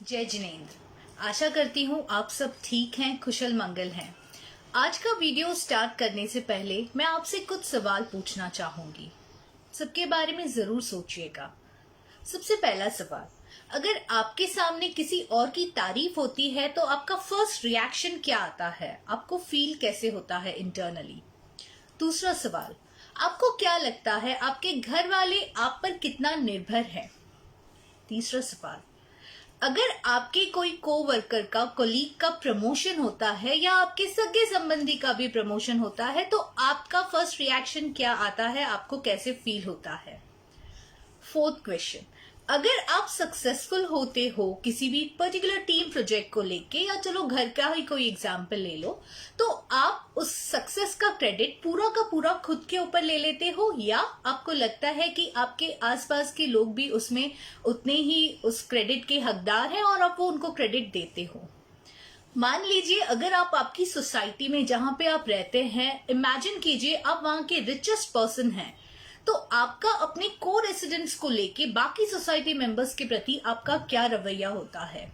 जय जिनेंद्र। आशा करती हूँ आप सब ठीक हैं, कुशल मंगल हैं। आज का वीडियो स्टार्ट करने से पहले मैं आपसे कुछ सवाल पूछना चाहूंगी। सबके बारे में जरूर सोचिएगा। सबसे पहला सवाल, अगर आपके सामने किसी और की तारीफ होती है तो आपका फर्स्ट रिएक्शन क्या आता है? आपको फील कैसे होता है इंटरनली? दूसरा सवाल, आपको क्या लगता है आपके घर वाले आप पर कितना निर्भर है? तीसरा सवाल, अगर आपके कोई कोवर्कर का, कोलीग का प्रमोशन होता है या आपके सगे संबंधी का भी प्रमोशन होता है तो आपका फर्स्ट रिएक्शन क्या आता है? आपको कैसे फील होता है? फोर्थ क्वेश्चन, अगर आप सक्सेसफुल होते हो किसी भी पर्टिकुलर टीम प्रोजेक्ट को लेके, या चलो घर का ही कोई एग्जाम्पल ले लो, तो आप उस सक्सेस का क्रेडिट पूरा का पूरा खुद के ऊपर ले लेते हो या आपको लगता है कि आपके आसपास के लोग भी उसमें उतने ही उस क्रेडिट के हकदार हैं और आप वो उनको क्रेडिट देते हो? मान लीजिए अगर आप आपकी सोसाइटी में जहां पे आप रहते हैं, इमेजिन कीजिए आप वहां के रिचेस्ट पर्सन हैं, तो आपका अपने को रेसिडेंट्स को लेके बाकी सोसाइटी मेंबर्स के प्रति आपका क्या रवैया होता है?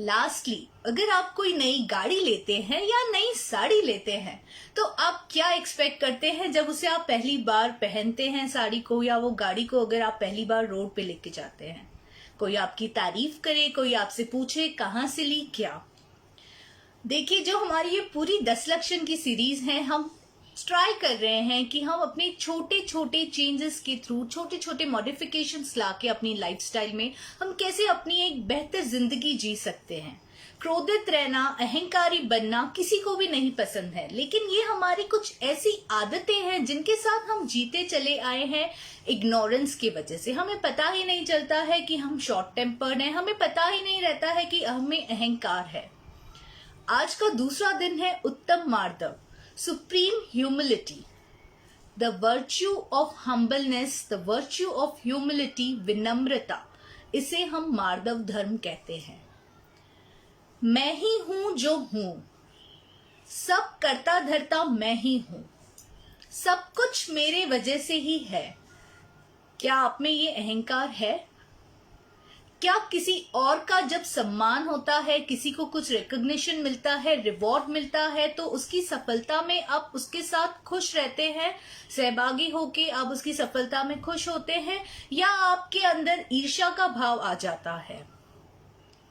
लास्टली, अगर आप कोई नई गाड़ी लेते हैं या नई साड़ी लेते हैं तो आप क्या एक्सपेक्ट करते हैं जब उसे आप पहली बार पहनते हैं, साड़ी को या वो गाड़ी को अगर आप पहली बार रोड पे लेके जाते हैं? कोई आपकी तारीफ करे, कोई आपसे पूछे कहाँ से ली, क्या? देखिए, जो हमारी ये पूरी 10 लक्षण की सीरीज है, हम ट्राई कर रहे हैं कि हम अपने छोटे छोटे चेंजेस के थ्रू, छोटे छोटे मॉडिफिकेशंस लाके अपनी लाइफस्टाइल में हम कैसे अपनी एक बेहतर जिंदगी जी सकते हैं। क्रोधित रहना, अहंकारी बनना किसी को भी नहीं पसंद है, लेकिन ये हमारी कुछ ऐसी आदतें हैं जिनके साथ हम जीते चले आए हैं इग्नोरेंस की वजह से। हमें पता ही नहीं चलता है कि हम शॉर्ट टेम्पर्ड हैं, हमें पता ही नहीं रहता है कि हमें अहंकार है। आज का दूसरा दिन है उत्तम मार्दव, supreme humility, the virtue of humbleness, the virtue of humility, विनम्रता। इसे हम मार्दव धर्म कहते हैं। मैं ही हूं जो हूं, सब करता धरता मैं ही हूं, सब कुछ मेरे वजह से ही है। क्या आप में ये अहंकार है? क्या किसी और का जब सम्मान होता है, किसी को कुछ रिकॉग्निशन मिलता है, रिवॉर्ड मिलता है, तो उसकी सफलता में आप उसके साथ खुश रहते हैं, सहभागी होके आप उसकी सफलता में खुश होते हैं, या आपके अंदर ईर्ष्या का भाव आ जाता है?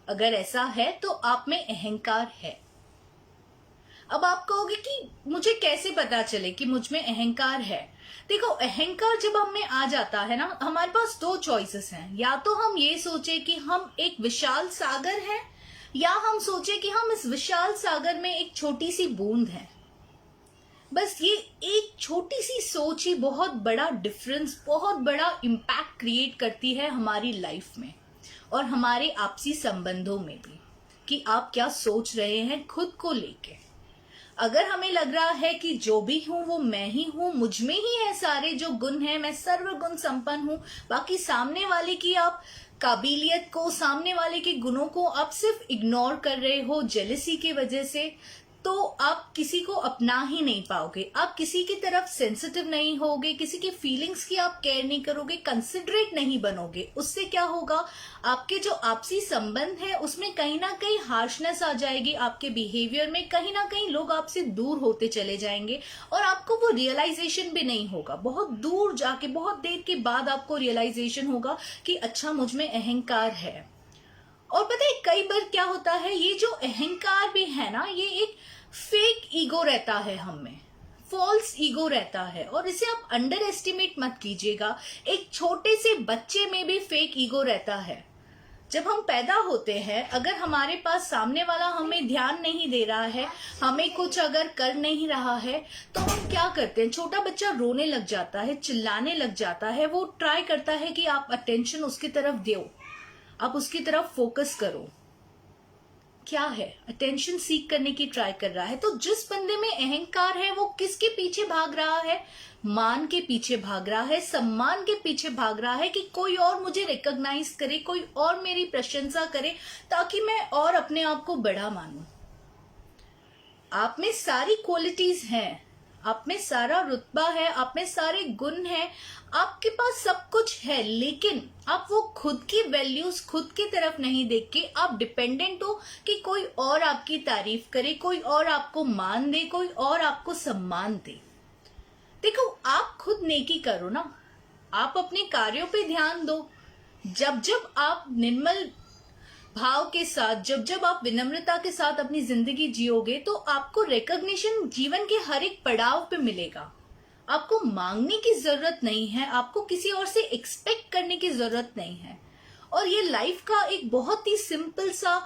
अगर ऐसा है तो आप में अहंकार है। अब आप कहोगे कि मुझे कैसे पता चले कि मुझ में अहंकार है? देखो, अहंकार जब हम में आ जाता है ना, हमारे पास दो चॉइसेस हैं। या तो हम ये सोचे कि हम एक विशाल सागर हैं, या हम सोचे कि हम इस विशाल सागर में एक छोटी सी बूंद हैं। बस ये एक छोटी सी सोच ही बहुत बड़ा डिफरेंस, बहुत बड़ा इम्पैक्ट क्रिएट करती है हमारी लाइफ में और हमारे आपसी संबंधों में भी, कि आप क्या सोच रहे हैं खुद को लेके। अगर हमें लग रहा है कि जो भी हूं वो मैं ही हूं, मुझ में ही है सारे जो गुण हैं, मैं सर्वगुण संपन्न हूं, बाकी सामने वाले की आप काबिलियत को, सामने वाले के गुणों को आप सिर्फ इग्नोर कर रहे हो जेलसी की वजह से, तो आप किसी को अपना ही नहीं पाओगे। आप किसी की तरफ सेंसिटिव नहीं होगे, किसी की फीलिंग्स की आप केयर नहीं करोगे, कंसिडरेट नहीं बनोगे। उससे क्या होगा? आपके जो आपसी संबंध है उसमें कहीं ना कहीं हार्शनेस आ जाएगी, आपके बिहेवियर में कहीं ना कहीं लोग आपसे दूर होते चले जाएंगे और आपको वो रियलाइजेशन भी नहीं होगा। बहुत दूर जाके, बहुत देर के बाद आपको रियलाइजेशन होगा कि अच्छा, मुझ में अहंकार है। और पता है कई बार क्या होता है, ये जो अहंकार भी है ना, ये एक फेक ईगो रहता है हम में, फॉल्स ईगो रहता है, और इसे आप अंडर एस्टिमेट मत कीजिएगा। एक छोटे से बच्चे में भी फेक ईगो रहता है। जब हम पैदा होते हैं, अगर हमारे पास सामने वाला हमें ध्यान नहीं दे रहा है, हमें कुछ अगर कर नहीं रहा है, तो हम क्या करते हैं? छोटा बच्चा रोने लग जाता है, चिल्लाने लग जाता है, वो ट्राई करता है कि आप अटेंशन उसकी तरफ दो, आप उसकी तरफ फोकस करो। क्या है? अटेंशन सीख करने की ट्राई कर रहा है। तो जिस बंदे में अहंकार है वो किसके पीछे भाग रहा है? मान के पीछे भाग रहा है, सम्मान के पीछे भाग रहा है, कि कोई और मुझे रिकॉग्नाइज करे, कोई और मेरी प्रशंसा करे, ताकि मैं और अपने आप को बड़ा मानूं। आप में सारी क्वालिटीज हैं, आप में सारा रुतबा है, आप में सारे गुण हैं, आपके पास सब कुछ है, लेकिन आप वो खुद की वैल्यूज खुद की तरफ नहीं देख के आप डिपेंडेंट हो कि कोई और आपकी तारीफ करे, कोई और आपको मान दे, कोई और आपको सम्मान दे। देखो, आप खुद नेकी करो ना, आप अपने कार्यों पे ध्यान दो। जब जब आप निर्मल भाव के साथ, जब जब आप विनम्रता के साथ अपनी जिंदगी जियोगे, तो आपको रिकॉग्निशन जीवन के हर एक पड़ाव पे मिलेगा। आपको मांगने की जरूरत नहीं है, आपको किसी और से एक्सपेक्ट करने की जरूरत नहीं है। और ये लाइफ का एक बहुत ही सिंपल सा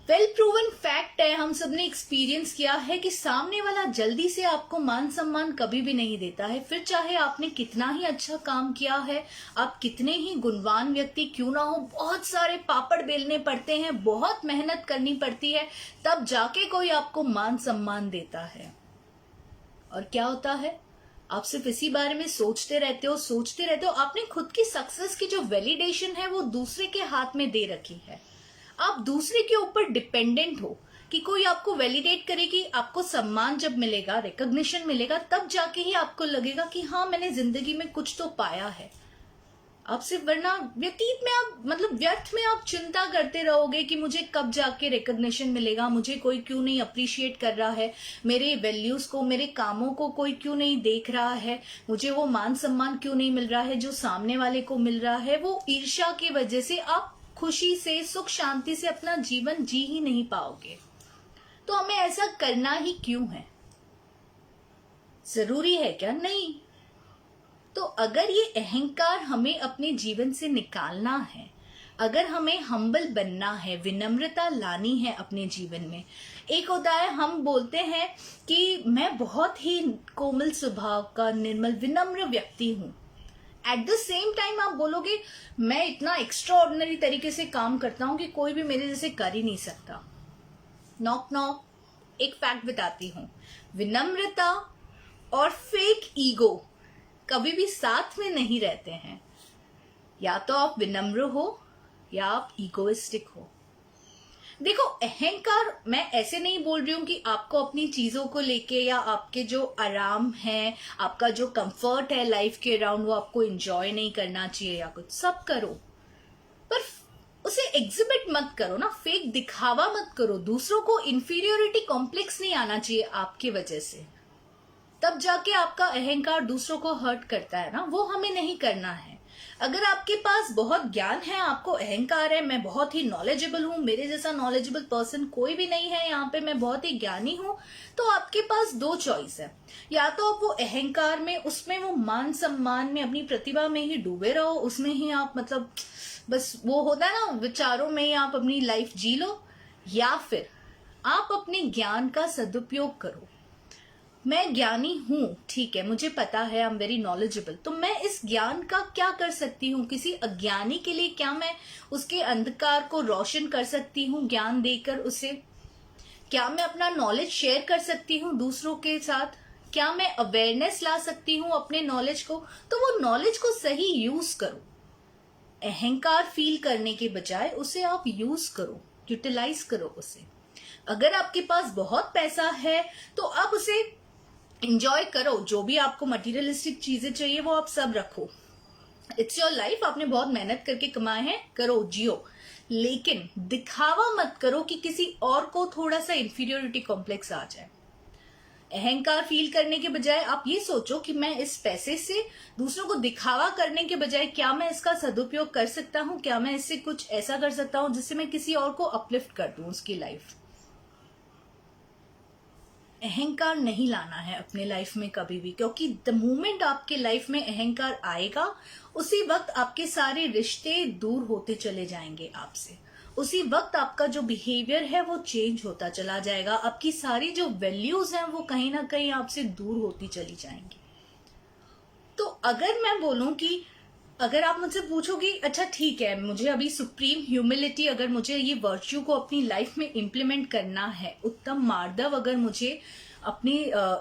वेल प्रूवन फैक्ट है, हम सबने एक्सपीरियंस किया है कि सामने वाला जल्दी से आपको मान सम्मान कभी भी नहीं देता है। फिर चाहे आपने कितना ही अच्छा काम किया है, आप कितने ही गुणवान व्यक्ति क्यों ना हो, बहुत सारे पापड़ बेलने पड़ते हैं, बहुत मेहनत करनी पड़ती है, तब जाके कोई आपको मान सम्मान देता है। और क्या होता है, आप सिर्फ इसी बारे में सोचते रहते हो। आपने खुद की सक्सेस की जो वैलिडेशन है वो दूसरे के हाथ में दे रखी है। आप दूसरे के ऊपर डिपेंडेंट हो कि कोई आपको वैलिडेट करे, कि आपको सम्मान जब मिलेगा, रिकॉग्निशन मिलेगा, तब जाके ही आपको लगेगा कि हाँ, मैंने जिंदगी में कुछ तो पाया है। आप सिर्फ, वरना व्यतीत में आप व्यर्थ में आप चिंता करते रहोगे कि मुझे कब जाके रिकॉग्निशन मिलेगा, मुझे कोई क्यों नहीं अप्रिशिएट कर रहा है, मेरे वैल्यूज को, मेरे कामों को कोई क्यों नहीं देख रहा है, मुझे वो मान सम्मान क्यों नहीं मिल रहा है जो सामने वाले को मिल रहा है। वो ईर्ष्या की वजह से आप खुशी से, सुख शांति से अपना जीवन जी ही नहीं पाओगे। तो हमें ऐसा करना ही क्यों है? जरूरी है क्या? नहीं। तो अगर ये अहंकार हमें अपने जीवन से निकालना है, अगर हमें हम्बल बनना है, विनम्रता लानी है अपने जीवन में। एक होता है, हम बोलते हैं कि मैं बहुत ही कोमल स्वभाव का, निर्मल, विनम्र व्यक्ति हूं। एट द सेम टाइम आप बोलोगे मैं इतना एक्स्ट्रा ऑर्डिनरी तरीके से काम करता हूं कि कोई भी मेरे जैसे कर ही नहीं सकता। नॉक नॉक, एक फैक्ट बताती हूं, विनम्रता और फेक ईगो कभी भी साथ में नहीं रहते हैं। या तो आप विनम्र हो या आप ईगोइस्टिक हो। देखो, अहंकार, मैं ऐसे नहीं बोल रही हूं कि आपको अपनी चीजों को लेके या आपके जो आराम है, आपका जो कंफर्ट है लाइफ के अराउंड, वो आपको एंजॉय नहीं करना चाहिए या कुछ, सब करो, पर उसे एग्जिबिट मत करो ना, फेक दिखावा मत करो। दूसरों को इंफीरियोरिटी कॉम्प्लेक्स नहीं आना चाहिए आपकी वजह से, तब जाके आपका अहंकार दूसरों को हर्ट करता है ना, वो हमें नहीं करना है। अगर आपके पास बहुत ज्ञान है, आपको अहंकार है, मैं बहुत ही नॉलेजेबल हूं, मेरे जैसा नॉलेजेबल पर्सन कोई भी नहीं है यहाँ पे, मैं बहुत ही ज्ञानी हूं, तो आपके पास दो चॉइस है। या तो आप वो अहंकार में, उसमें वो मान सम्मान में, अपनी प्रतिभा में ही डूबे रहो, उसमें ही आप बस वो होता है ना, विचारों में ही आप अपनी लाइफ जी लो, या फिर आप अपने ज्ञान का सदुपयोग करो। मैं ज्ञानी हूं, ठीक है, मुझे पता है, आई एम वेरी नॉलेजेबल, तो मैं इस ज्ञान का क्या कर सकती हूँ? किसी अज्ञानी के लिए क्या मैं उसके अंधकार को रोशन कर सकती हूँ ज्ञान देकर उसे? क्या मैं अपना नॉलेज शेयर कर सकती हूँ दूसरों के साथ? क्या मैं अवेयरनेस ला सकती हूँ अपने नॉलेज को? तो वो नॉलेज को सही यूज करो। अहंकार फील करने के बजाय उसे आप यूज करो, यूटिलाइज करो उसे। अगर आपके पास बहुत पैसा है तो आप उसे एंजॉय करो, जो भी आपको मटेरियलिस्टिक चीजें चाहिए वो आप सब रखो, इट्स योर लाइफ, आपने बहुत मेहनत करके कमाए हैं, करो, जियो, लेकिन दिखावा मत करो कि किसी और को थोड़ा सा इंफीरियोरिटी कॉम्प्लेक्स आ जाए। अहंकार फील करने के बजाय आप ये सोचो कि मैं इस पैसे से दूसरों को दिखावा करने के बजाय क्या मैं इसका सदुपयोग कर सकता हूँ, क्या मैं इससे कुछ ऐसा कर सकता हूँ जिससे मैं किसी और को अपलिफ्ट कर दूं उसकी लाइफ। अहंकार नहीं लाना है अपने लाइफ में कभी भी, क्योंकि द मोमेंट आपके लाइफ में अहंकार आएगा, उसी वक्त आपके सारे रिश्ते दूर होते चले जाएंगे आपसे, उसी वक्त आपका जो बिहेवियर है वो चेंज होता चला जाएगा, आपकी सारी जो वैल्यूज हैं वो कहीं ना कहीं आपसे दूर होती चली जाएंगी। तो अगर मैं बोलूं कि अगर आप मुझसे पूछोगी अच्छा ठीक है, मुझे अभी सुप्रीम ह्यूमिलिटी, अगर मुझे ये वर्च्यू को अपनी लाइफ में इम्प्लीमेंट करना है, उत्तम मार्दव अगर मुझे अपनी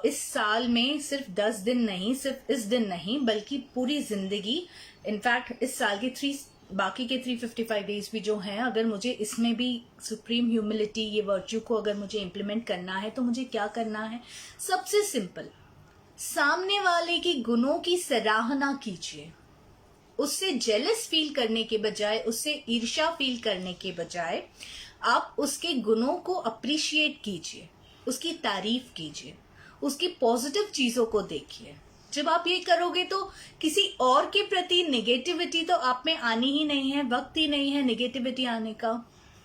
इस साल में सिर्फ 10 दिन नहीं, सिर्फ इस दिन नहीं, बल्कि पूरी जिंदगी, इनफैक्ट इस साल के बाकी के 355 डेज भी जो हैं, अगर मुझे इसमें भी सुप्रीम ह्यूमिलिटी, ये वर्च्यू को अगर मुझे इम्प्लीमेंट करना है, तो मुझे क्या करना है? सबसे सिंपल, सामने वाले के गुणों की सराहना कीजिए। उससे जेलस फील करने के बजाय, उससे ईर्ष्या फील करने के बजाय आप उसके गुणों को अप्रिशिएट कीजिए, उसकी तारीफ कीजिए, उसकी पॉजिटिव चीजों को देखिए। जब आप ये करोगे तो किसी और के प्रति नेगेटिविटी तो आप में आनी ही नहीं है, वक्त ही नहीं है नेगेटिविटी आने का।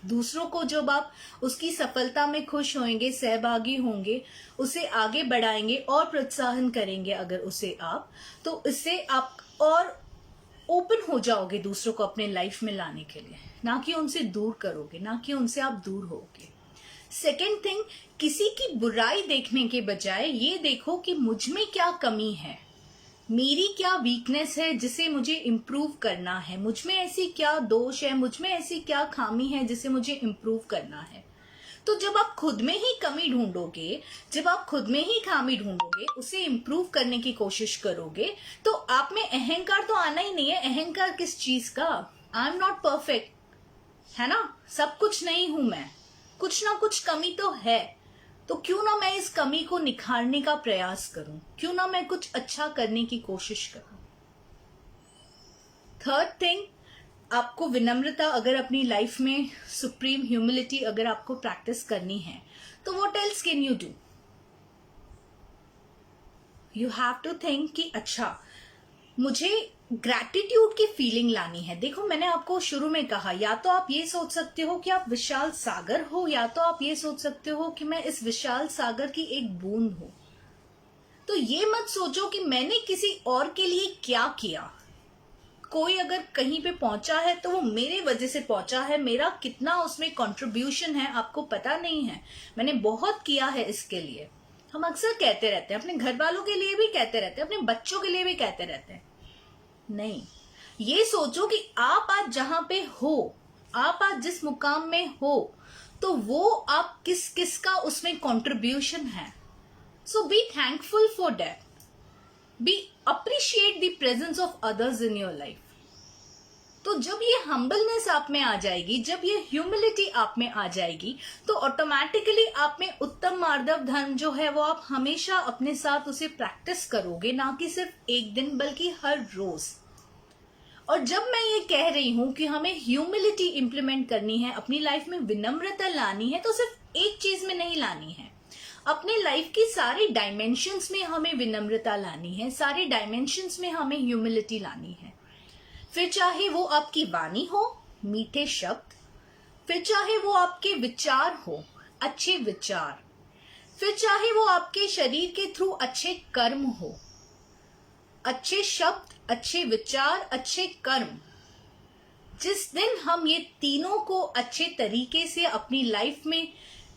दूसरों को जब आप उसकी सफलता में खुश होंगे, सहभागी होंगे, उसे आगे बढ़ाएंगे और प्रोत्साहन करेंगे अगर उसे आप, तो इससे आप और ओपन हो जाओगे दूसरों को अपने लाइफ में लाने के लिए, ना कि उनसे दूर करोगे, ना कि उनसे आप दूर होगे। सेकेंड थिंग, किसी की बुराई देखने के बजाय ये देखो कि मुझ में क्या कमी है, मेरी क्या वीकनेस है जिसे मुझे इम्प्रूव करना है, मुझ में ऐसी क्या दोष है, मुझ में ऐसी क्या खामी है जिसे मुझे इम्प्रूव करना है। तो जब आप खुद में ही कमी ढूंढोगे, जब आप खुद में ही खामी ढूंढोगे, उसे इम्प्रूव करने की कोशिश करोगे, तो आप में अहंकार तो आना ही नहीं है। अहंकार किस चीज का? आई एम नॉट परफेक्ट, है ना, सब कुछ नहीं हूं मैं, कुछ ना कुछ कमी तो है, तो क्यों ना मैं इस कमी को निखारने का प्रयास करूं, क्यों ना मैं कुछ अच्छा करने की कोशिश करूं। थर्ड थिंग, आपको विनम्रता अगर अपनी लाइफ में, सुप्रीम ह्यूमिलिटी अगर आपको प्रैक्टिस करनी है, तो what else can you do? You have to think कि अच्छा, मुझे ग्रैटिट्यूड की फीलिंग लानी है। देखो, मैंने आपको शुरू में कहा, या तो आप ये सोच सकते हो कि आप विशाल सागर हो, या तो आप ये सोच सकते हो कि मैं इस विशाल सागर की एक बूंद हूं। तो ये मत सोचो कि मैंने किसी और के लिए क्या किया। कोई अगर कहीं पे पहुंचा है तो वो मेरे वजह से पहुंचा है, मेरा कितना उसमें कंट्रीब्यूशन है आपको पता नहीं है। मैंने बहुत किया है इसके लिए। हम अक्सर कहते रहते हैं, अपने घर वालों के लिए भी कहते रहते हैं, अपने बच्चों के लिए भी कहते रहते हैं। नहीं, ये सोचो कि आप आज जहां पे हो, आप आज जिस मुकाम में हो, तो वो आप किस किस का उसमें कंट्रीब्यूशन है। So be thankful for that, be appreciate the presence of others in your life. तो जब ये हम्बलनेस आप में आ जाएगी, जब ये ह्यूमिलिटी आप में आ जाएगी, तो ऑटोमेटिकली आप में उत्तम मार्दव धर्म जो है वो आप हमेशा अपने साथ उसे प्रैक्टिस करोगे, ना कि सिर्फ एक दिन बल्कि हर रोज। और जब मैं ये कह रही हूं कि हमें ह्यूमिलिटी इंप्लीमेंट करनी है, अपनी लाइफ में विनम्रता लानी है, तो सिर्फ एक चीज में नहीं लानी है, अपने लाइफ की सारी डायमेंशंस में हमें विनम्रता लानी है, सारे डायमेंशंस में हमें ह्यूमिलिटी लानी है। फिर चाहे वो आपकी वाणी हो, मीठे शब्द, फिर चाहे वो आपके विचार हो, अच्छे विचार, फिर चाहे वो आपके शरीर के थ्रू अच्छे कर्म हो। अच्छे शब्द, अच्छे विचार, अच्छे कर्म, जिस दिन हम ये तीनों को अच्छे तरीके से अपनी लाइफ में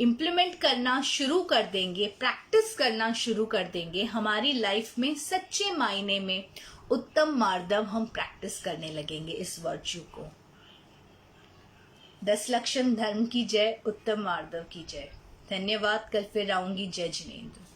इम्प्लीमेंट करना शुरू कर देंगे, प्रैक्टिस करना शुरू कर देंगे, हमारी लाइफ में सच्चे मायने में उत्तम मार्दव हम प्रैक्टिस करने लगेंगे इस वर्च्यू को। 10 लक्षण धर्म की जय, उत्तम मार्दव की जय। धन्यवाद। कल फिर आऊंगी। जय जिनेंद्र।